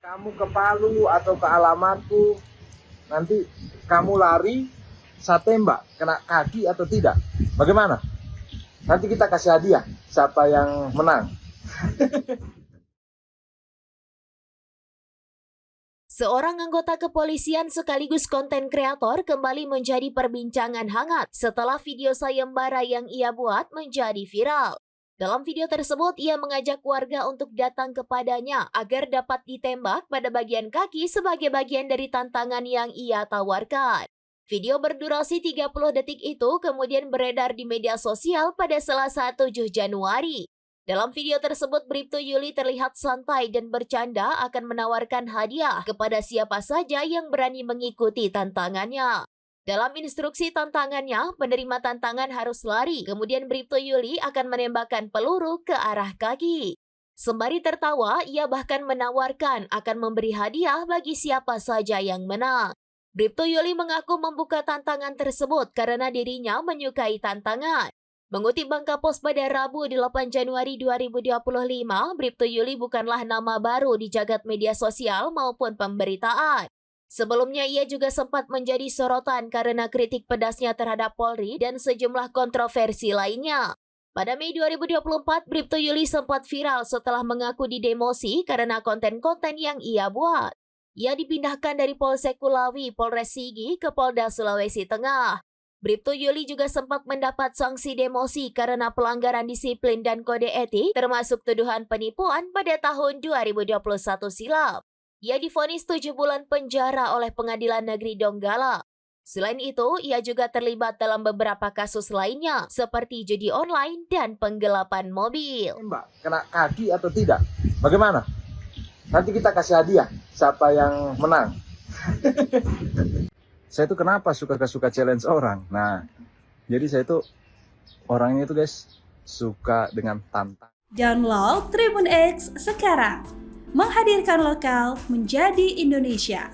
Kamu ke Palu atau ke alamatku, nanti kamu lari, saya tembak, kena kaki atau tidak. Bagaimana? Nanti kita kasih hadiah, siapa yang menang. Seorang anggota kepolisian sekaligus konten kreator kembali menjadi perbincangan hangat setelah video sayembara yang ia buat menjadi viral. Dalam video tersebut, ia mengajak warga untuk datang kepadanya agar dapat ditembak pada bagian kaki sebagai bagian dari tantangan yang ia tawarkan. Video berdurasi 30 detik itu kemudian beredar di media sosial pada Selasa 7 Januari. Dalam video tersebut, Bribtu Yuli terlihat santai dan bercanda akan menawarkan hadiah kepada siapa saja yang berani mengikuti tantangannya. Dalam instruksi tantangannya, penerima tantangan harus lari, kemudian Bribtu Yuli akan menembakkan peluru ke arah kaki. Sembari tertawa, ia bahkan menawarkan akan memberi hadiah bagi siapa saja yang menang. Bribtu Yuli mengaku membuka tantangan tersebut karena dirinya menyukai tantangan. Mengutip Bangka Post pada Rabu 8 Januari 2025, Bribtu Yuli bukanlah nama baru di jagat media sosial maupun pemberitaan. Sebelumnya ia juga sempat menjadi sorotan karena kritik pedasnya terhadap Polri dan sejumlah kontroversi lainnya. Pada Mei 2024, Bribtu Yuli sempat viral setelah mengaku didemosi karena konten-konten yang ia buat. Ia dipindahkan dari Polsek Kulawi, Polres Sigi ke Polda Sulawesi Tengah. Bribtu Yuli juga sempat mendapat sanksi demosi karena pelanggaran disiplin dan kode etik termasuk tuduhan penipuan pada tahun 2021 silam. Ia divonis 7 bulan penjara oleh Pengadilan Negeri Donggala. Selain itu, ia juga terlibat dalam beberapa kasus lainnya seperti judi online dan penggelapan mobil. Mbak, kena kaki atau tidak? Bagaimana? Nanti kita kasih hadiah, siapa yang menang. Saya tuh kenapa suka challenge orang? Nah, jadi saya tuh orangnya itu guys, suka dengan tantang. Download Tribun X sekarang, menghadirkan lokal menjadi Indonesia.